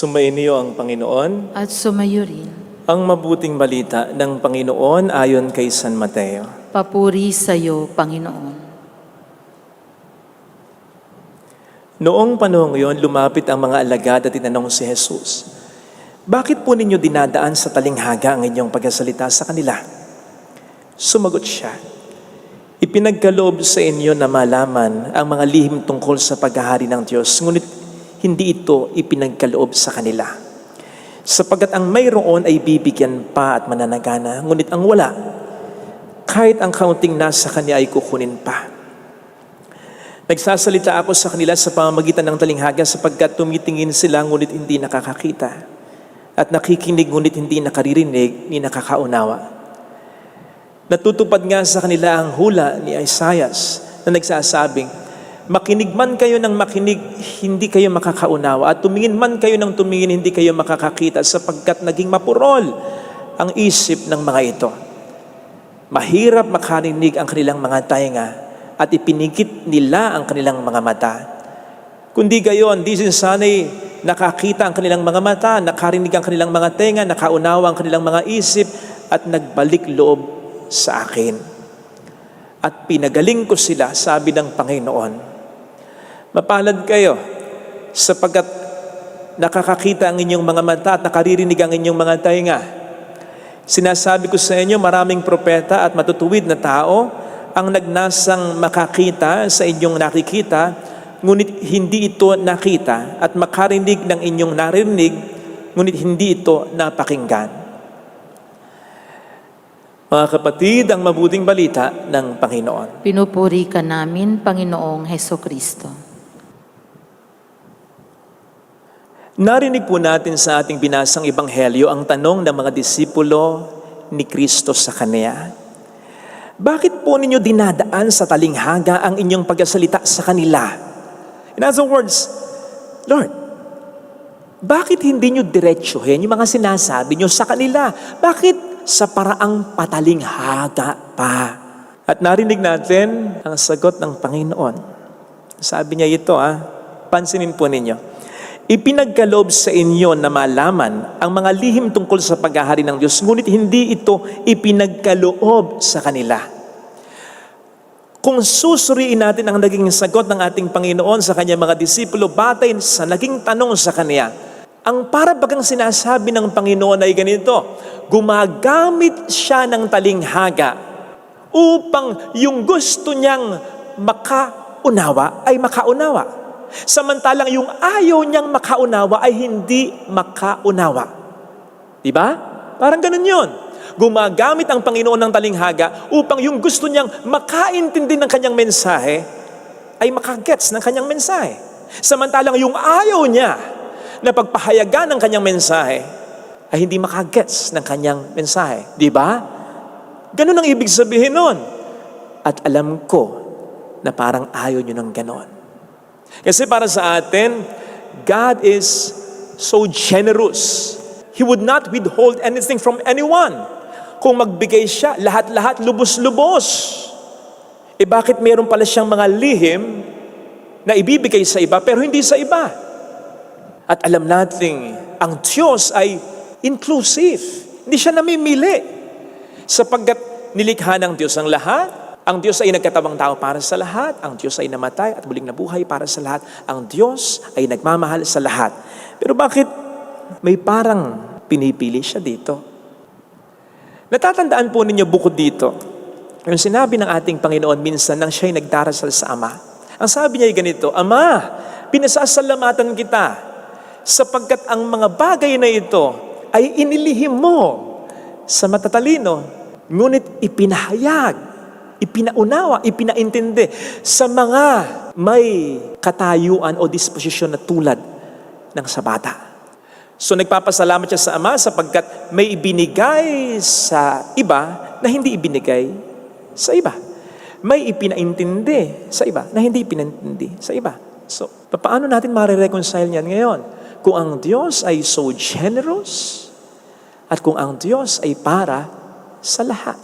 Sumainyo ang Panginoon. At sumayo rin. Ang mabuting balita ng Panginoon ayon kay San Mateo. Papuri sa iyo, Panginoon. Noong panahon yon, lumapit ang mga alagad at tinanong si Jesus, "Bakit po ninyo dinadaan sa talinghaga ang inyong pagsasalita sa kanila?" Sumagot siya, "Ipinagkaloob sa inyo na malaman ang mga lihim tungkol sa paghahari ng Diyos, ngunit hindi ito ipinagkaloob sa kanila. Sapagkat ang mayroon ay bibigyan pa at mananagana, ngunit ang wala, kahit ang kaunting nasa kanya ay kukunin pa. Nagsasalita ako sa kanila sa pamamagitan ng talinghaga sapagkat tumitingin sila ngunit hindi nakakakita, at nakikinig ngunit hindi nakaririnig ni nakakaunawa. Natutupad nga sa kanila ang hula ni Isaias na nagsasabing, makinig man kayo ng makinig, hindi kayo makakaunawa, at tumingin man kayo ng tumingin, hindi kayo makakakita, sapagkat naging mapurol ang isip ng mga ito. Mahirap makarinig ang kanilang mga tainga, at ipinigit nila ang kanilang mga mata. Kundi gayon, di sana'y nakakita ang kanilang mga mata, nakarinig ang kanilang mga tenga, nakaunawa ang kanilang mga isip, at nagbalik loob sa akin. At pinagaling ko sila, sabi ng Panginoon. Mapalad kayo, sapagkat nakakakita ang inyong mga mata at nakaririnig ang inyong mga tainga. Sinasabi ko sa inyo, maraming propeta at matutuwid na tao ang nagnasang makakita sa inyong nakikita, ngunit hindi ito nakita, at makarinig ng inyong narinig, ngunit hindi ito napakinggan. Mga kapatid, ang mabuting balita ng Panginoon. Pinupuri ka namin, Panginoong Hesukristo. Narinig po natin sa ating binasang ebanghelyo ang tanong ng mga disipulo ni Kristo sa Kanya. Bakit po ninyo dinadaan sa talinghaga ang inyong pagsasalita sa kanila? In other words, Lord, bakit hindi nyo diretsuhin yung mga sinasabi nyo sa kanila? Bakit sa paraang patalinghaga pa? At narinig natin ang sagot ng Panginoon. Sabi niya ito, pansinin po ninyo. Ipinagkaloob sa inyo na malaman ang mga lihim tungkol sa paghahari ng Diyos, ngunit hindi ito ipinagkaloob sa kanila. Kung susuriin natin ang naging sagot ng ating Panginoon sa kanyang mga disipulo, batay sa naging tanong sa kanya, ang para bagang sinasabi ng Panginoon ay ganito, gumagamit siya ng talinghaga upang yung gusto niyang makaunawa ay makaunawa. Samantalang yung ayaw niyang makaunawa ay hindi makaunawa. Diba? Parang ganun yun. Gumagamit ang Panginoon ng talinghaga upang yung gusto niyang makaintindi ng kanyang mensahe ay makagets ng kanyang mensahe. Samantalang yung ayaw niya na pagpahayagan ng kanyang mensahe ay hindi makagets ng kanyang mensahe. Diba? Ganun ang ibig sabihin nun. At alam ko na parang ayaw niyo ng ganon. Kasi para sa atin, God is so generous. He would not withhold anything from anyone. Kung magbigay siya, lahat-lahat lubos-lubos. Bakit meron pala siyang mga lihim na ibibigay sa iba pero hindi sa iba? At alam natin, ang Diyos ay inclusive. Hindi siya namimili. Sapagkat nilikha ng Diyos ang lahat, ang Diyos ay nagkatawang tao para sa lahat. Ang Diyos ay namatay at muling nabuhay para sa lahat. Ang Diyos ay nagmamahal sa lahat. Pero bakit may parang pinipili siya dito? Natatandaan po ninyo bukod dito, yung sinabi ng ating Panginoon minsan nang siya'y nagdarasal sa Ama. Ang sabi niya ay ganito, Ama, pinasasalamatan kita sapagkat ang mga bagay na ito ay inilihim mo sa matatalino, ngunit ipinahayag, ipinaunawa, ipinaintindi sa mga may katayuan o disposisyon na tulad ng sa bata. So nagpapasalamat siya sa Ama sapagkat may ibinigay sa iba na hindi ibinigay sa iba. May ipinaintindi sa iba na hindi ipinaintindi sa iba. So paano natin marireconcile yan ngayon? Kung ang Diyos ay so generous at kung ang Diyos ay para sa lahat.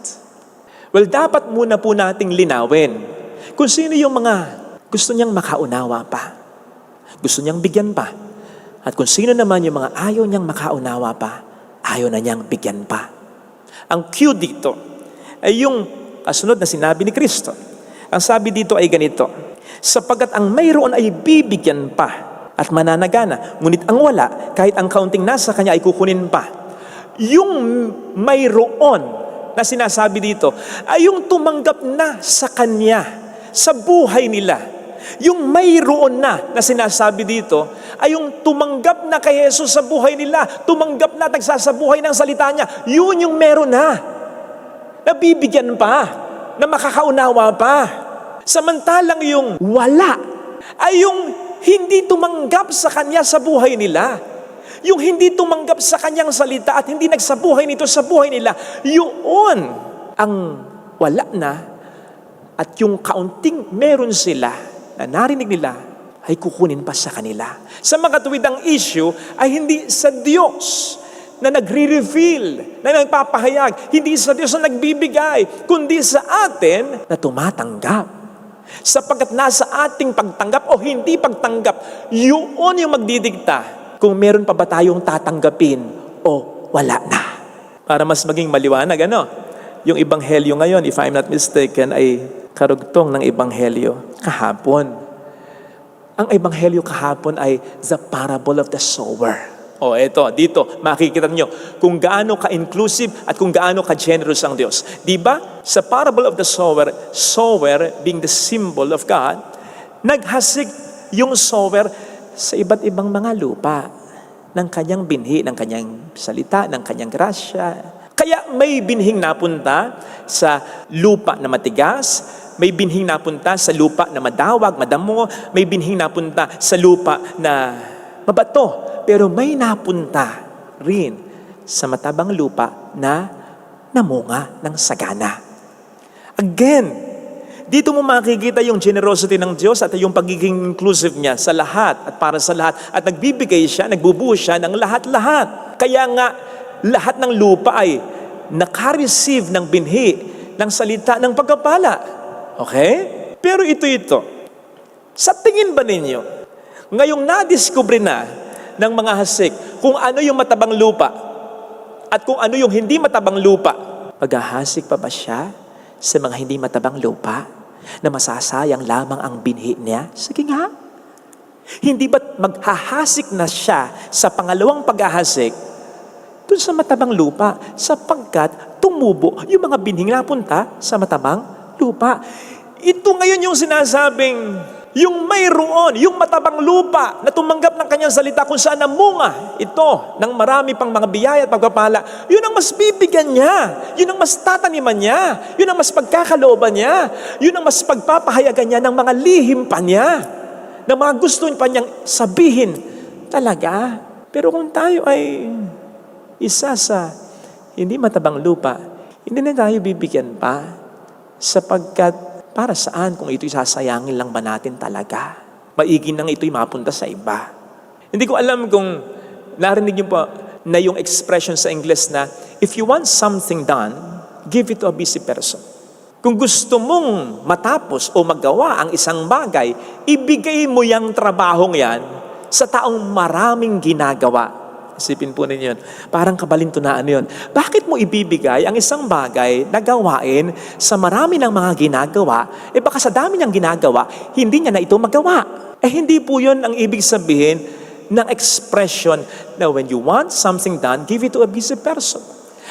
Well, dapat muna po nating linawin kung sino yung mga gusto niyang makaunawa pa. Gusto niyang bigyan pa. At kung sino naman yung mga ayaw niyang makaunawa pa, ayaw na niyang bigyan pa. Ang cue dito ay yung kasunod na sinabi ni Kristo. Ang sabi dito ay ganito, sapagkat ang mayroon ay bibigyan pa at mananagana, ngunit ang wala, kahit ang kaunting nasa kanya ay kukunin pa. Yung mayroon na sinasabi dito ay yung tumanggap na sa kanya, sa buhay nila. Yung mayroon na sinasabi dito ay yung tumanggap na kay Jesus sa buhay nila, tumanggap na at nagsasabuhay ng salita niya. Yun yung meron na bibigyan pa, na makakaunawa pa. Samantalang yung wala ay yung hindi tumanggap sa kanya sa buhay nila. Yung hindi tumanggap sa kanyang salita at hindi nagsabuhay nito sa buhay nila, yun ang wala na. At yung kaunting meron sila na narinig nila ay kukunin pa sa kanila. Sa mga tuwidang issue ay hindi sa Diyos na nagre-reveal, na nagpapahayag, hindi sa Diyos na nagbibigay, kundi sa atin na tumatanggap. Sapagkat nasa ating pagtanggap o hindi pagtanggap, yun yung magdidikta kung meron pa ba tayong tatanggapin o wala na. Para mas maging maliwanag, yung ebanghelyo ngayon, if I'm not mistaken, ay karugtong ng ebanghelyo kahapon. Ang ebanghelyo kahapon ay the parable of the sower. Dito, makikita niyo kung gaano ka-inclusive at kung gaano ka-generous ang Diyos. Diba? Sa parable of the sower, sower being the symbol of God, naghasik yung sower sa iba't ibang mga lupa ng kanyang binhi, ng kanyang salita, ng kanyang grasya. Kaya may binhing napunta sa lupa na matigas, may binhing napunta sa lupa na madawag, madamo, may binhing napunta sa lupa na mabato, pero may napunta rin sa matabang lupa na namunga ng sagana. Again, dito mo makikita yung generosity ng Diyos at yung pagiging inclusive niya sa lahat at para sa lahat. At nagbibigay siya, nagbubuo siya ng lahat-lahat. Kaya nga, lahat ng lupa ay nakareceive ng binhi ng salita ng pagkapala. Okay? Pero ito. Sa tingin ba ninyo, ngayong nadiskubre na ng mga hasik kung ano yung matabang lupa at kung ano yung hindi matabang lupa, maghahasik pa ba siya sa mga hindi matabang lupa na masasayang lamang ang binhi niya? Sige nga. Hindi ba't maghahasik na siya sa pangalawang paghahasik dun sa matabang lupa sapagkat tumubo yung mga binhing napunta sa matabang lupa? Ito ngayon yung sinasabing yung mayroon, yung matabang lupa na tumanggap ng kanyang salita kung saan namunga ito ng marami pang mga biyaya at pagpapala, yun ang mas bibigyan niya, yun ang mas tataniman niya, yun ang mas pagkakalooban niya, yun ang mas pagpapahayagan niya ng mga lihim pa niya, ng mga gusto pa niyang sabihin talaga. Pero kung tayo ay isa sa hindi matabang lupa, hindi na tayo bibigyan pa sapagkat para saan kung ito'y sasayangin lang ba natin talaga? Maigi nang ito'y mapunta sa iba. Hindi ko alam kung narinig niyo po na yung expression sa English na, if you want something done, give it to a busy person. Kung gusto mong matapos o magawa ang isang bagay, ibigay mo yung trabahong yan sa taong maraming ginagawa. Isipin po ninyo yun. Parang kabalintunaan yun. Bakit mo ibibigay ang isang bagay na gawain sa marami ng mga ginagawa, baka sa dami niyang ginagawa, hindi niya na ito magawa. Hindi po yun ang ibig sabihin ng expression na when you want something done, give it to a busy person.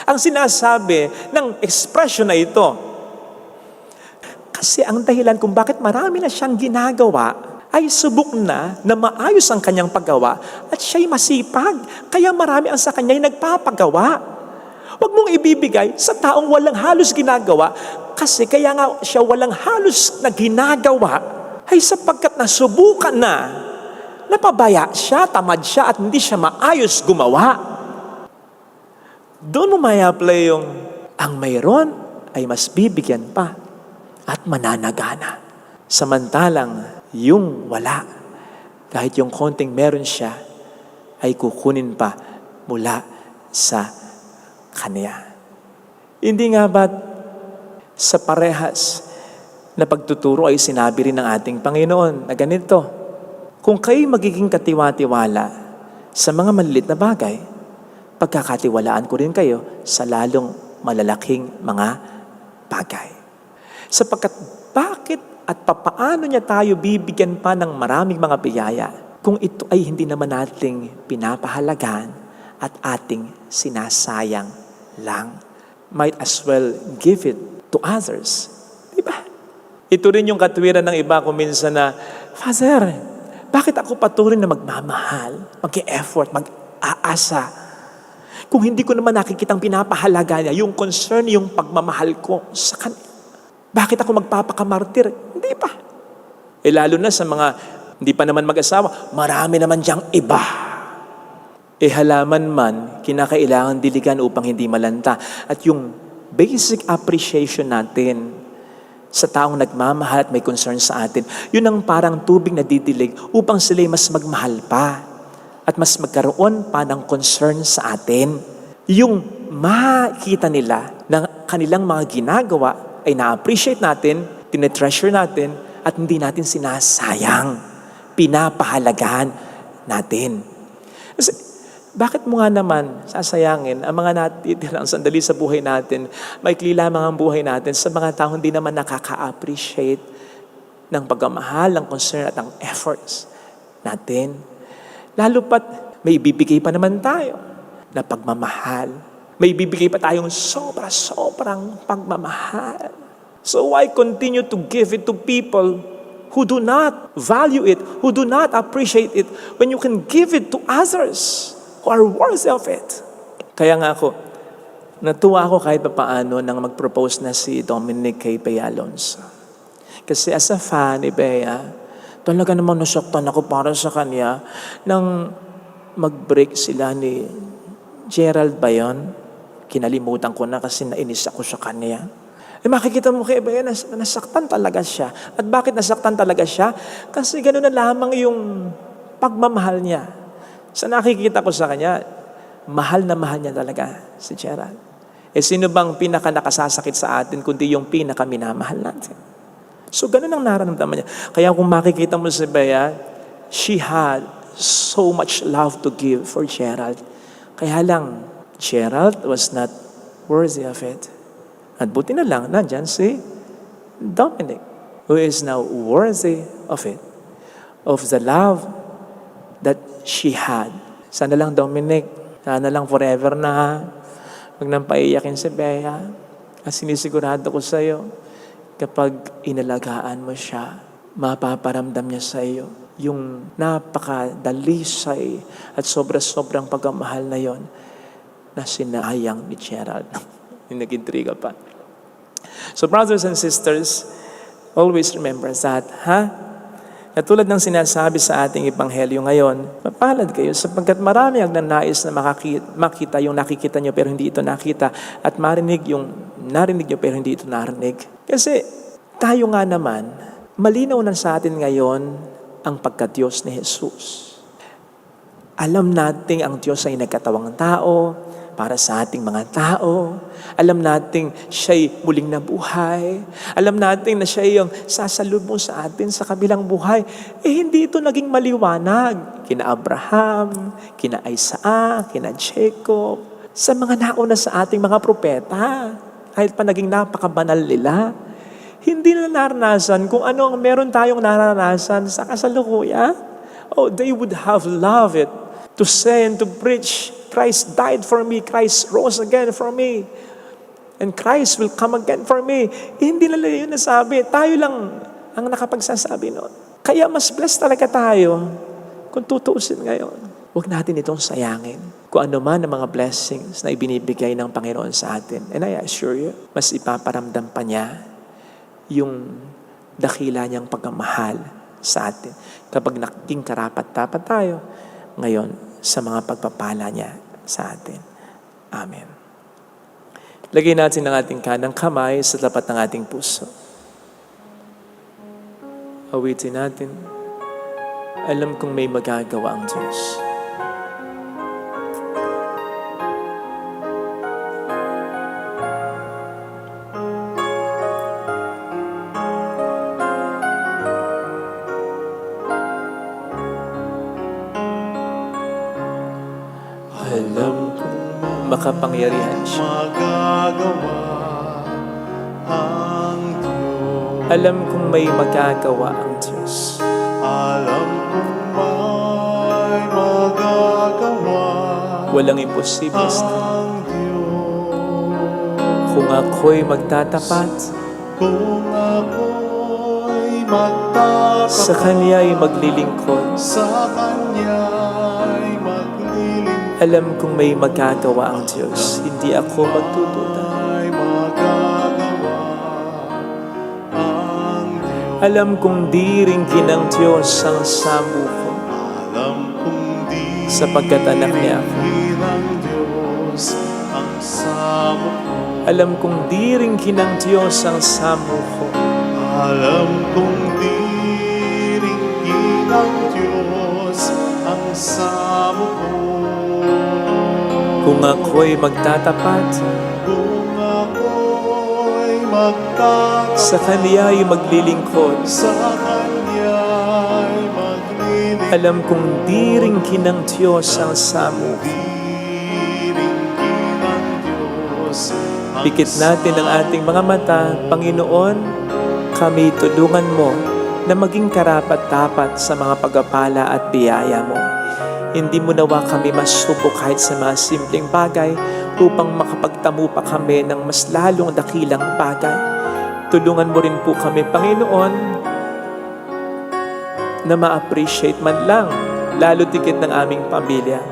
Ang sinasabi ng expression na ito, kasi ang dahilan kung bakit marami na siyang ginagawa, ay subok na maayos ang kanyang paggawa at siya'y masipag. Kaya marami ang sa kanya'y nagpapagawa. Huwag mong ibibigay sa taong walang halos ginagawa kasi kaya nga siya walang halos na ginagawa ay sapagkat nasubukan na napabaya siya, tamad siya at hindi siya maayos gumawa. Doon mo may-apply yung ang mayroon ay mas bibigyan pa at mananagana. Samantalang yung wala, kahit yung konting meron siya, ay kukunin pa mula sa kanya. Hindi nga ba sa parehas na pagtuturo ay sinabi rin ng ating Panginoon na ganito, kung kayo magiging katiwa-tiwala sa mga maliliit na bagay, pagkakatiwalaan ko rin kayo sa lalong malalaking mga bagay. Sapagkat bakit at papaano niya tayo bibigyan pa ng maraming mga biyaya kung ito ay hindi naman nating pinapahalagan at ating sinasayang lang? Might as well give it to others. Diba? Ito rin yung katwiran ng iba kung minsan na, Father, bakit ako patuloy na magmamahal, mag-e-effort, mag-aasa? Kung hindi ko naman nakikitang pinapahalaga niya, yung concern, yung pagmamahal ko sa kanya. Bakit ako magpapakamartir? Hindi pa. Lalo na sa mga hindi pa naman mag-asawa, marami naman diyang iba. Halaman man, kinakailangan diligan upang hindi malanta. At yung basic appreciation natin sa taong nagmamahal at may concern sa atin, yun ang parang tubig na didilig upang sila'y mas magmahal pa at mas magkaroon pa ng concern sa atin. Yung makita nila na kanilang mga ginagawa ay na-appreciate natin, tinetreasure natin, at hindi natin sinasayang, pinapahalagahan natin. Kasi, bakit mo nga naman sasayangin ang mga natitirang sandali sa buhay natin, maikli lamang ang buhay natin sa mga taong hindi naman nakaka-appreciate ng pagmamahal, ng concern at ng efforts natin. Lalo pat may ibibigay pa naman tayo na pagmamahal. May ibibigay pa tayong sobra-sobrang pagmamahal. So why continue to give it to people who do not value it, who do not appreciate it, when you can give it to others who are worthy of it? Kaya nga ako, natuwa ako kahit paano nang mag-propose na si Dominic kay Bea Alonso. Kasi as a fan ni Bea, talaga naman nasaktan ako para sa kanya nang mag-break sila ni Gerald ba yun? Kinalimutan ko na kasi nainis ako sa kanya. Makikita mo kay Bea, nasaktan talaga siya. At bakit nasaktan talaga siya? Kasi gano'n na lamang yung pagmamahal niya. Sa nakikita ko sa kanya, mahal na mahal niya talaga si Gerald. Sino bang pinaka nakasasakit sa atin kundi yung pinaka minamahal natin? So gano'n ang nararamdaman niya. Kaya kung makikita mo si Bea, she had so much love to give for Gerald. Kaya lang, Gerald was not worthy of it. At buti na lang, nandyan si Dominic, who is now worthy of it, of the love that she had. Sana lang, Dominic, sana lang forever na, wag nang paiyakin si Bea. At sinisigurado ko sa iyo, kapag inalagaan mo siya, mapaparamdam niya sa iyo yung napakadalisay at sobra-sobrang pagmamahal na yon na sinayang ni Gerald. Yung nag-intriga pa. So brothers and sisters, always remember that, Katulad ng sinasabi sa ating ebanghelyo ngayon, mapalad kayo sapagkat marami ang nanais na makita yung nakikita nyo pero hindi ito nakita at marinig yung narinig nyo pero hindi ito narinig. Kasi tayo nga naman, malinaw na sa atin ngayon ang pagka-Diyos ni Jesus. Alam natin ang Diyos ay nagkatawang tao para sa ating mga tao. Alam natin siya'y muling nabuhay. Alam natin na siya yung sasalubong sa atin sa kabilang buhay. Hindi ito naging maliwanag. Kina Abraham, kina Isaac, kina Jacob, sa mga nauna sa ating mga propeta. Kahit pa naging napakabanal nila, hindi na naranasan kung ano ang meron tayong naranasan sa kasalukuyan. Oh, they would have loved it to say and to preach, Christ died for me, Christ rose again for me, and Christ will come again for me. Hindi nila yun nasabi. Tayo lang ang nakapagsasabi noon. Kaya mas blessed talaga tayo kung tutuusin ngayon. Huwag natin itong sayangin. Kung ano man ang mga blessings na ibinibigay ng Panginoon sa atin. And I assure you, mas ipaparamdam pa niya yung dakila niyang pagmamahal sa atin kapag naging karapat-dapat tayo ngayon sa mga pagpapala niya sa atin. Amen. Lagay natin ang ating kanang kamay sa tapat ng ating puso. Awitin natin. Alam kong may magagawa ang Diyos. Alam kong makapangyarihan siya. magagawa ang Diyos. Alam kong may magagawa ang Diyos. Alam kong may magagawa Walang imposible sa Kanya. ang Diyos. Kung ako'y magtatapat, Kung ako'y magtatapat sa Kanya'y maglilingkod, sa Kanya'y maglilingkod, alam kong may magagawa ang Diyos. Hindi ako magtututa. ay magagawa ang Diyos. Alam kong di rin ng Diyos ang sambo ko, Alam kong di sapagkat anak niya ako. ng Diyos ang samo ko. Alam kong di rin ng Diyos ang sambo ko. Alam kong di rin ng Diyos ang samo ko. Kung ako'y magtatapat, Kung ako'y magtatapat sa Kanya'y maglilingkod, sa Kanya'y maglilingkod, alam kong di rin ng Diyos ang sambo ko. di rin ng Diyos ang Pikit natin ang ating mga mata, Panginoon, kami tulungan mo na maging karapat-dapat sa mga pagpapala at biyaya mo. Hindi mo nawa kami masubok kahit sa mga simpleng bagay upang makapagtamo pa kami ng mas lalong dakilang bagay. Tulungan mo rin po kami, Panginoon, na ma-appreciate man lang, lalo tigit ng aming pamilya,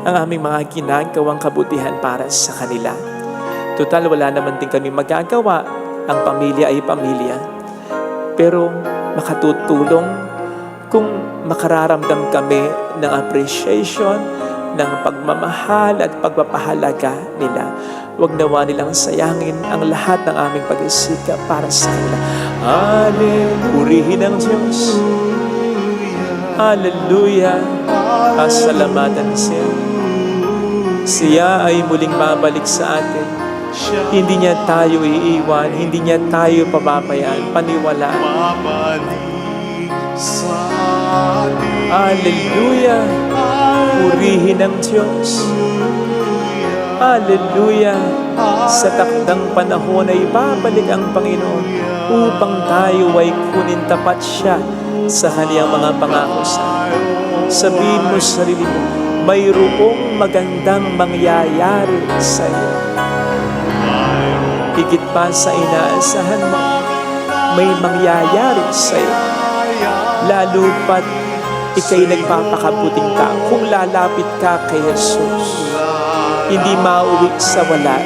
ang aming mga ginagawang kabutihan para sa kanila. Total, wala naman din kami magagawa. Ang pamilya ay pamilya. Pero makatutulong kung makararamdam kami ng appreciation, ng pagmamahal at pagpapahalaga nila. Huwag nawa nilang sayangin ang lahat ng aming pag-isikap para sa kanila. Purihin ang Diyos. Hallelujah. Pasalamatan siya. Siya ay muling babalik sa atin. Hindi niya tayo iiwan, hindi niya tayo pababayaan, paniwalaan. babalik sa atin. Hallelujah! Purihin ang Diyos. Hallelujah! Sa takdang panahon ay babalik ang Panginoon upang tayo ay kunin tapat siya sa Kaniyang mga pangako sa atin. Sabihin mo sa sarili mo, mayroong magandang mangyayari sa iyo. Higit pa sa inaasahan mo, may mangyayari sa iyo. Lalo pat ika'y nagpapakabuting ka kung lalapit ka kay Jesus. Hindi mauwi sa wala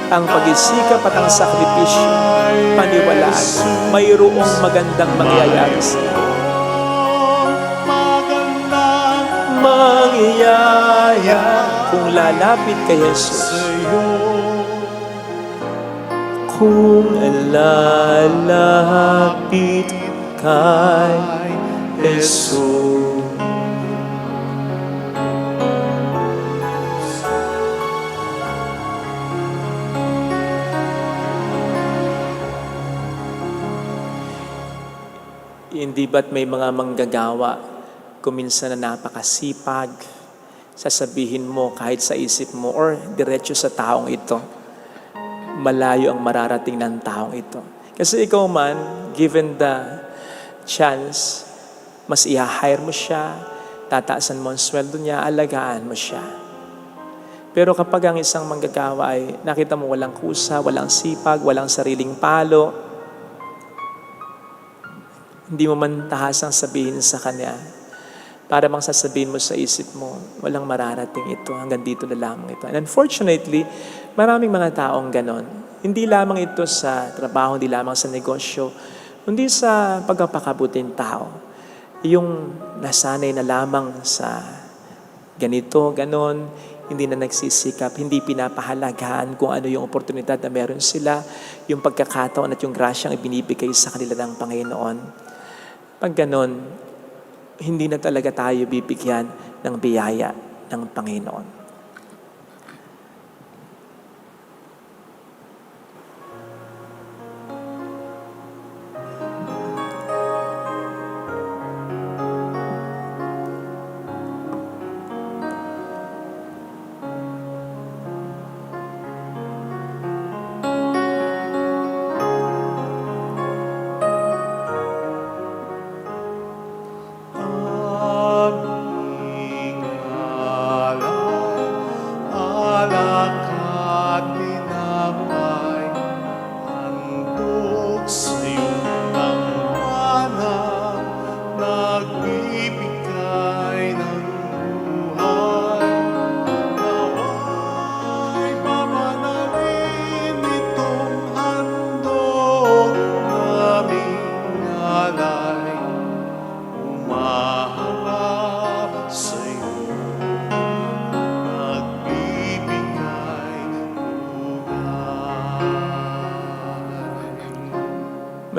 ang pag-isikap at ang sakripisyo. Paniwalaan, mayroong magandang mangyayari sa iyo. Mangyayari kung lalapit kay Jesus. Kung lalapit kay Jesus. Hindi ba't may mga manggagawa, kuminsan na napakasipag, sasabihin mo kahit sa isip mo or diretso sa taong ito, malayo ang mararating ng taong ito. Kasi ikaw man, given the chance, mas i-hire mo siya, tataasan mo ang sweldo niya, alagaan mo siya. Pero kapag ang isang manggagawa ay nakita mo walang kusa, walang sipag, walang sariling palo, hindi mo man tahasang sabihin sa kanya, para bang sasabihin mo sa isip mo, walang mararating ito, hanggang dito na lang ito. And unfortunately, maraming mga taong ganon. Hindi lamang ito sa trabaho, hindi lamang sa negosyo, hindi sa pagpapakabuting tao. Yung nasanay na lamang sa ganito, ganon, hindi na nagsisikap, hindi pinapahalagahan kung ano yung oportunidad na meron sila, yung pagkakataon at yung grasyang ibinibigay sa kanila ng Panginoon. Pag ganon, hindi na talaga tayo bibigyan ng biyaya ng Panginoon.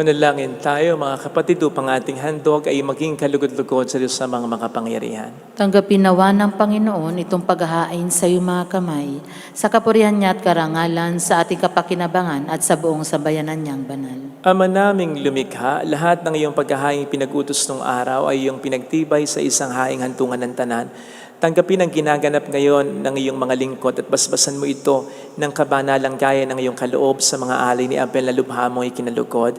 Manalangin tayo mga kapatid upang ating handog ay maging kalugod-lugod sa Diyos sa mga makapangyarihan. Tanggapin nawa ng Panginoon itong paghahain sa iyong mga kamay, sa kapurihan niya at karangalan sa ating kapakinabangan at sa buong sambayanan niyang banal. Ama naming lumikha, lahat ng iyong paghahaing pinag-utos ng araw ay iyong pinagtibay sa isang haing hantungan ng tanan. Tanggapin ang ginaganap ngayon ng iyong mga lingkod at basbasan mo ito ng kabanalang gaya ng iyong kaloob sa mga alay ni Abel na lubha mo ikinalugod,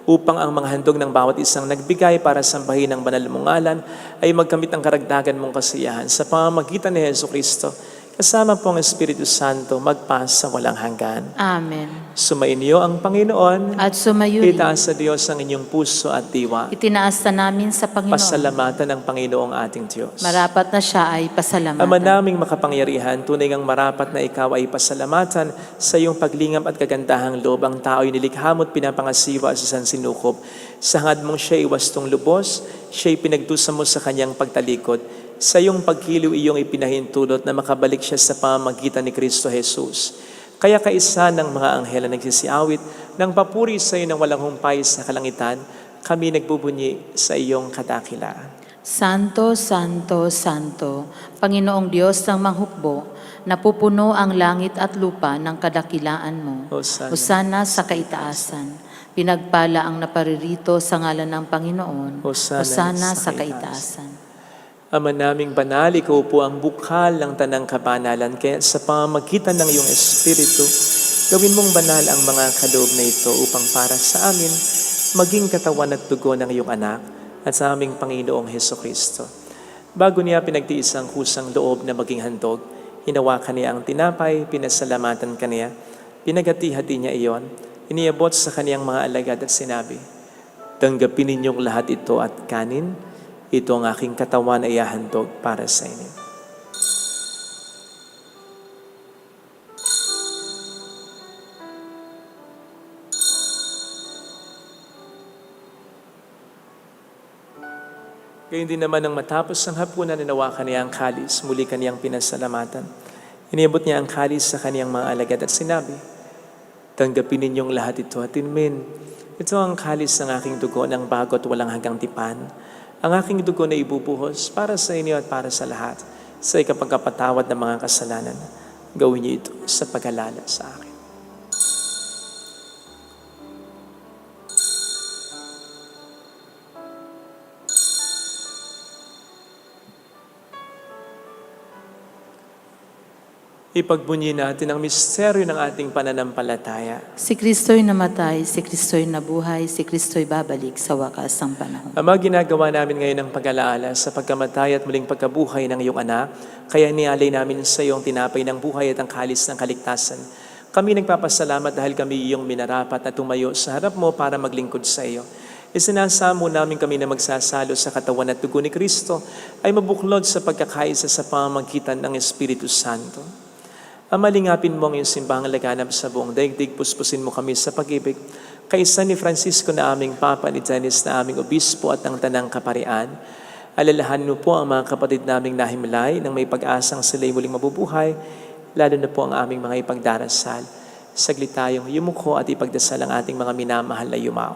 upang ang mga handog ng bawat isang nagbigay para sambahin ang banal mong ngalan ay magkamit ng karagdagan mong kasiyahan sa pamamagitan ni Jesucristo, kasama po ang Espiritu Santo magpasa walang hanggan. Amen. Sumainyo ang Panginoon. At sumayo rin. Itaas sa Diyos ang inyong puso at diwa. Itinaas na namin sa Panginoon. Pasalamatan ng Panginoong ating Diyos. Marapat na siya ay pasalamatan. Ama naming makapangyarihan, tunay ngang marapat na ikaw ay pasalamatan sa iyong paglingap at kagandahang loob. Ang tao'y nilikha mo't pinapangasiwa sa sansinukob. Sa hangad mong siya'y wastong lubos, siya'y pinagdusa mo sa kanyang pagtalikod. Sa iyong pagkiliw iyong ipinahintulot na makabalik siya sa pamamagitan ni Kristo Jesus. Kaya kaisa ng mga anghel na nagsisiawit nang papuri sa iyo ng walang humpay sa kalangitan, kami nagbubunyi sa iyong kadakilaan. Santo, Santo, Santo, Panginoong Diyos ng manghukbo, napupuno ang langit at lupa ng kadakilaan mo. Hosana. Hosana sa kaitaasan. Pinagpala ang naparirito sa ngalan ng Panginoon. Hosana sa sa kaitaasan. Ama naming banal, ikaw po ang bukal ng tanang kabanalan. Kaya sa pamamagitan ng iyong Espiritu, gawin mong banal ang mga kaloob na ito upang para sa amin maging katawan at dugo ng iyong anak at sa aming Panginoong Hesukristo. Bago niya pinagtiis ang kusang loob na maging handog, hinawakan niya ang tinapay, pinasalamatan kaniya, pinagati-hati niya iyon, iniabot sa kaniyang mga alagad at sinabi, "Tanggapin ninyong lahat ito at kanin. Ito ang aking katawan ay ihahandog para sa inyo." Gayun din naman nang matapos ang hapunan, ninawakan niya ang kalis, muli kaniyang pinasalamatan. Iniabot niya ang kalis sa kaniyang mga alagad at sinabi, "Tanggapin ninyong lahat ito at inumin. Ito ang kalis ng aking dugo ng bago at walang hanggang tipan. Ang aking dugo na ibubuhos para sa inyo at para sa lahat, sa ikapagkapatawad ng mga kasalanan. Gawin niyo ito sa pag-alala sa akin." Ipagbunyi natin ang misteryo ng ating pananampalataya. Si Kristo'y namatay, si Kristo'y nabuhay, si Kristo'y babalik sa wakas ng panahon. Ama, ginagawa namin ngayon ang pag-alaala sa pagkamatay at muling pagkabuhay ng iyong anak, kaya nialay namin sa iyong tinapay ng buhay at ang kalis ng kaligtasan. Kami nagpapasalamat dahil kami iyong minarapat na tumayo sa harap mo para maglingkod sa iyo. Isinasamo namin kami na magsasalo sa katawan at dugo ni Kristo ay mabuklod sa pagkakaisa sa pamamagitan ng Espiritu Santo. Ama, lingapin mo ang iyong simbahang laganap sa buong daigdig, puspusin mo kami sa pag-ibig. Kaisa ni Francisco na aming Papa, ni Dennis na aming Obispo at ng Tanang Kaparian, alalahanin mo po ang mga kapatid naming nahimlay nang may pag-asang sila'y muling mabubuhay, lalo na po ang aming mga ipagdarasal. Saglit tayong yumuko at ipagdasal ang ating mga minamahal na yumaw.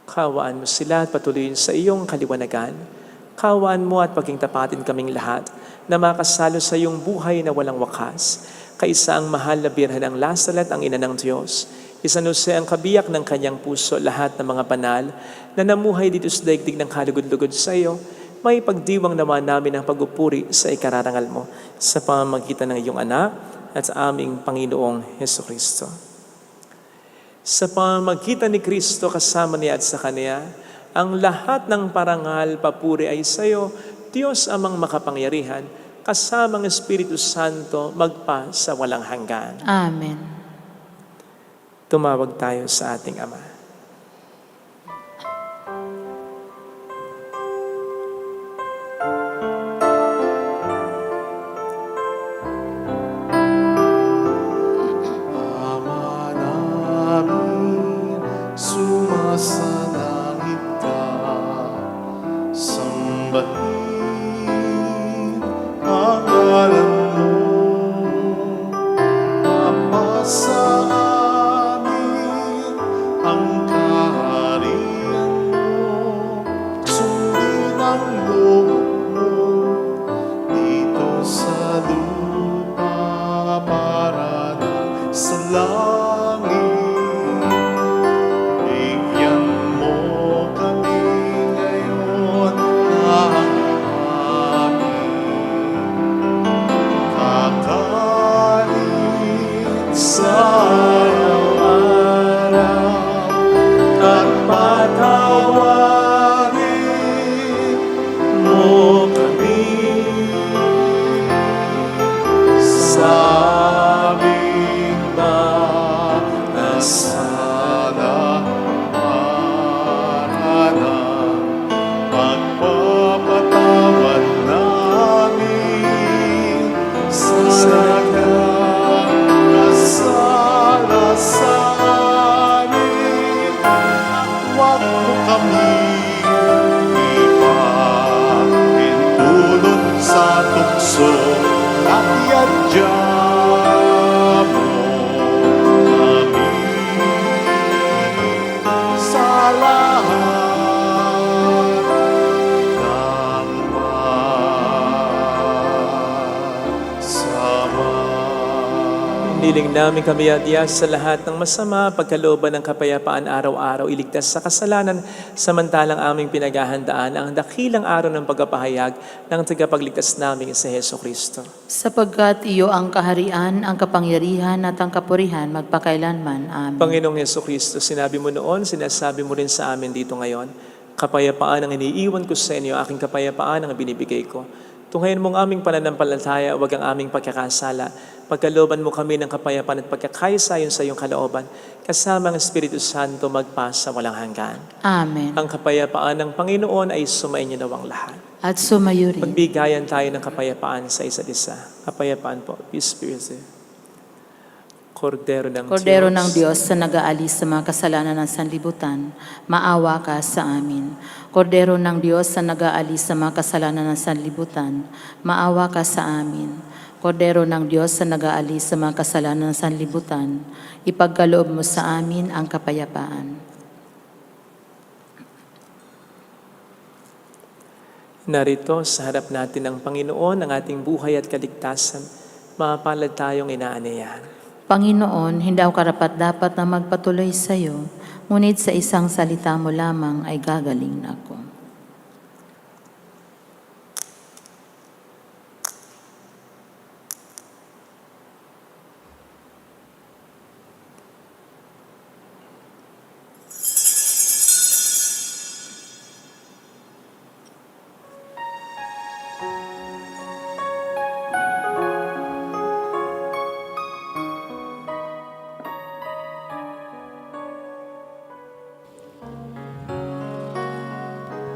Kawaan mo sila at patuloyin sa iyong kaliwanagan. Kawaan mo at pagkingtapatin kaming lahat na makasalo sa iyong buhay na walang wakas. Kaisa ang mahal na Birhen ang Lasalet, ang ina ng Diyos. San Jose ang kabiyak ng kanyang puso, lahat ng mga banal na namuhay dito sa daigdig ng kalugod-lugod sa iyo. May pagdiwang naman namin ang pagupuri sa ikararangal mo sa pamamagitan ng iyong anak at sa aming Panginoong Hesukristo. Sa pamamagitan ni Kristo, kasama niya at sa Kanya, ang lahat ng parangal, papuri ay sa iyo, Diyos amang makapangyarihan, kasamang Espiritu Santo, magpa sa walang hanggan. Amen. Tumawag tayo sa ating Ama. Ama namin, sumasalangit ka, sambahin ang ngalan mo, mapasa amin langit, bigyan mo kami ngayon ng aming kakanin sa araw-araw, at patawarin mo kami sa aming mga sala para ng pagpapatawad namin sa nagkakasala sa amin. Huwag mo kami ipahintulot sa tukso at yadya mo kami sa lahat ng masama. Niling namin kami adya sa lahat ng masama, pagkalooban ng kapayapaan araw-araw, iligtas sa kasalanan, samantalang aming pinaghahandaan ang dakilang araw ng pagpapahayag ng tagapagligtas namin sa Heso Kristo. Sapagkat iyo ang kaharian, ang kapangyarihan at ang kapurihan magpakailanman. Amen. Panginoong Heso Kristo, sinabi mo noon, sinasabi mo rin sa amin dito ngayon, kapayapaan ang iniiwan ko sa inyo, aking kapayapaan ang binibigay ko. Tunghayin mong aming pananampalataya, huwag ang aming pagkakasala. Pagkalooban mo kami ng kapayapaan at pagkakaisa sa iyong kalooban, kasama ang Espiritu Santo magpasa walang hanggan. Amen. Ang kapayapaan ng Panginoon ay sumainyo nawang lahat. At sumayo rin. Magbigayan tayo ng kapayapaan sa isa't isa. Kapayapaan po. Peace be with you. Kordero ng Diyos na nag-aalis sa mga kasalanan ng sanlibutan, maawa ka sa amin. Kordero ng Diyos na nag-aalis sa mga kasalanan ng sanlibutan, maawa ka sa amin. Kordero ng Diyos na nag-aalis sa mga kasalanan ng sanlibutan, ipagkaloob mo sa amin ang kapayapaan. Narito sa harap natin ng Panginoon ang ating buhay at kaligtasan, mapalad tayong inaaniyahan. Panginoon, hindi ako karapat-dapat na magpatuloy sa iyo, ngunit sa isang salita mo lamang ay gagaling na ako.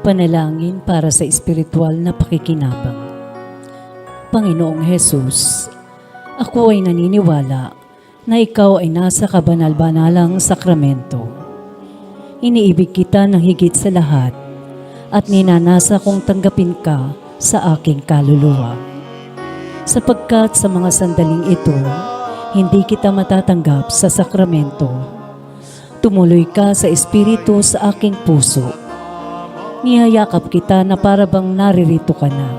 Panalangin para sa espiritual na pakikinabang. Panginoong Hesus, ako ay naniniwala na ikaw ay nasa kabanal-banalang sakramento. Iniibig kita ng higit sa lahat at ninanasa kong tanggapin ka sa aking kaluluwa. Sapagkat sa mga sandaling ito, hindi kita matatanggap sa sakramento. Tumuloy ka sa espiritu sa aking puso. Niyayakap kita na para bang naririto ka na.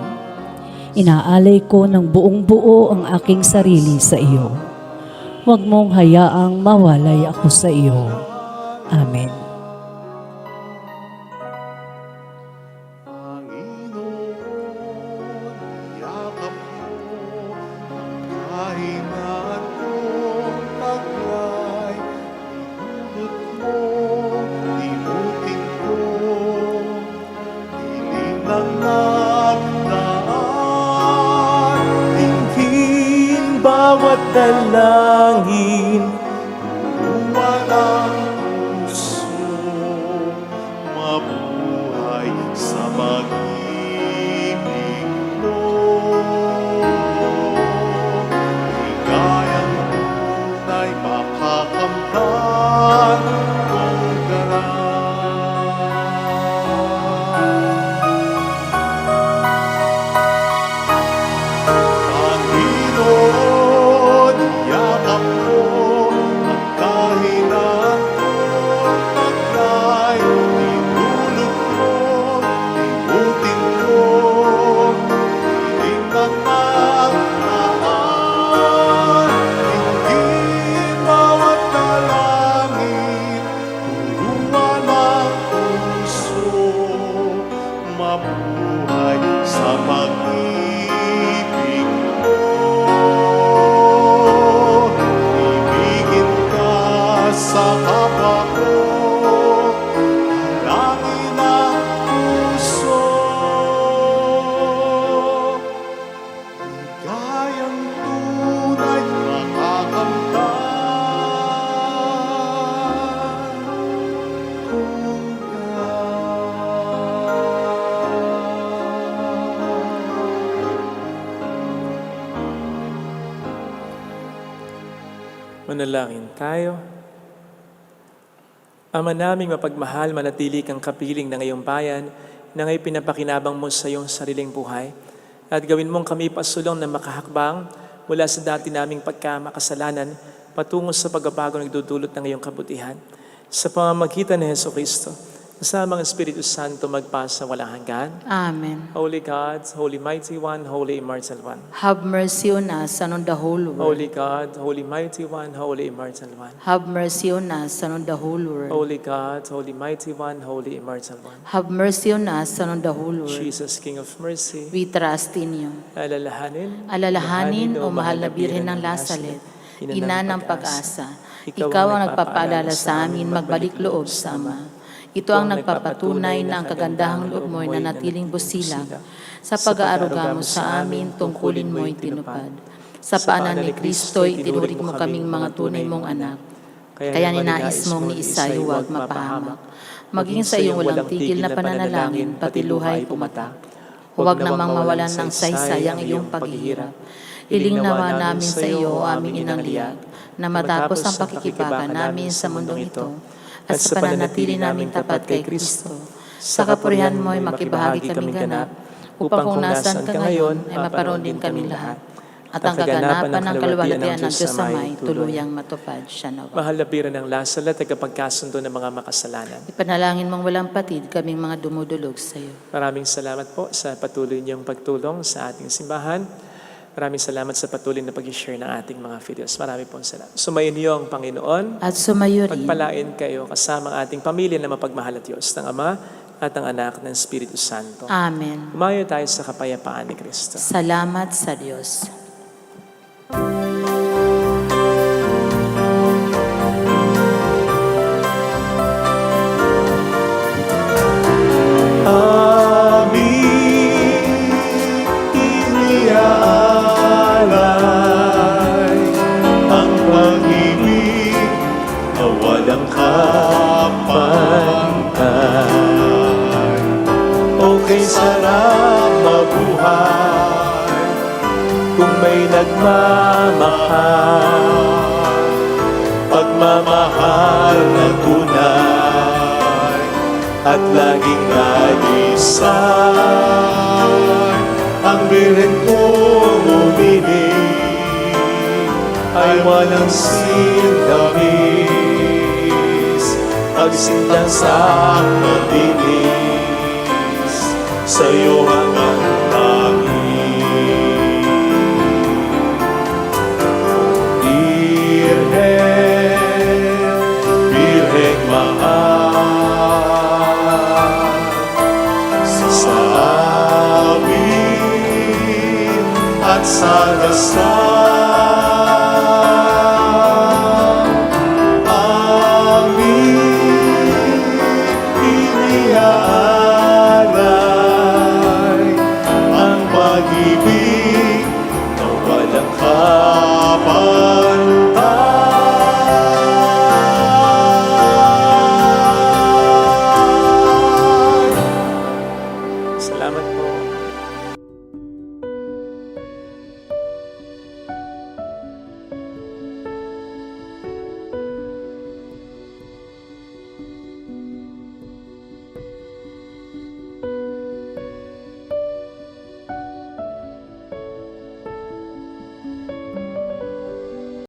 Inaalay ko ng buong buo ang aking sarili sa iyo. Huwag mong hayaang mawalay ako sa iyo. Amen. Panginoon, yakap mo ang kahinaan kong taglay. Inulot mo, imutin ko, hiling ng nagdaan. Tingin bawat dalangin, Walang puso, mabuhay sa pag-ibig mo. Ligayang tunay makakamtan mong Panginoon, yakap mo ang kahinaan Manalangin tayo. Ama naming mapagmahal, manatili kang kapiling ng iyong bayan na ngayon pinapakinabang mo sa iyong sariling buhay. At gawin mong kami pasulong na makahakbang mula sa dati naming pagkamakasalanan patungo sa pagbabago na nagdudulot ng iyong kabutihan. Sa pamamagitan ni Hesus Kristo, kasama ang Espiritu Santo magpasa walang hanggan. Amen. Holy God, Holy Mighty One, Holy Immortal One. Have mercy on us and on the whole world. Holy God, Holy Mighty One, Holy Immortal One. Have mercy on us and on the whole world. Holy God, Holy Mighty One, Holy Immortal One. Have mercy on us and on the whole world. Jesus, King of Mercy, We trust in you. alalahanin, O mahal na Birhen ng Lasalet, ina ng pag-asa, ikaw ang nagpapaalala sa amin magbalik loob sa Ama. Ito ang nagpapatunay na ang kagandahang loob mo'y nanatiling busilang sa pag-aaruga mo sa amin, tungkulin mo'y tinupad. Sa paanan ni Kristo'y tinuring mo kaming mga tunay mong anak. Kaya ninais mong ni Isay huwag mapahamak. Maging sa iyong walang tigil na pananalangin, pati luhay pumatak. Huwag namang mawalan ng saysay ang iyong paghihirap. Hiling nawa namin sa iyo, aming inang liyag, na matapos ang pakikibaka namin sa mundong ito, at sa pananatili namin tapat kay Kristo, sa kapurihan mo'y makibahagi kaming ganap, upang kung nasan ka ngayon, ay maparoon din kami lahat. At ang kaganapan ng kaluwalhatian ng Diyos Amay, tuluyang matupad siya nawa. mahal na Birhen ng Lasalet, tagapagkasundo ng mga makasalanan. Ipanalangin mong walang patid kaming mga dumudulog sa iyo. Maraming salamat po sa patuloy niyong pagtulong sa ating simbahan. Maraming salamat sa patuloy na pag-share ng ating mga videos. Maraming pong salamat. Sumayin niyo ang Panginoon. At sumayo rin. Pagpalain kayo kasama ang ating pamilya na mapagmahal at Diyos, ng Ama at ng Anak ng Espiritu Santo. Amen. Umayo tayo sa kapayapaan ni Kristo. Salamat sa Diyos. Amin. Iniaalay ang pag-ibig na walang kapantay. Okay, sarap mabuhay kung may nagmamahal. Pagmamahal na tunay at laging nalisay. Ang Birhen kong uminig ay walang sindamis. Pagsintang sa matinis, sa'yo hanggang langit. Birhen mahal, sa amin at sa dasal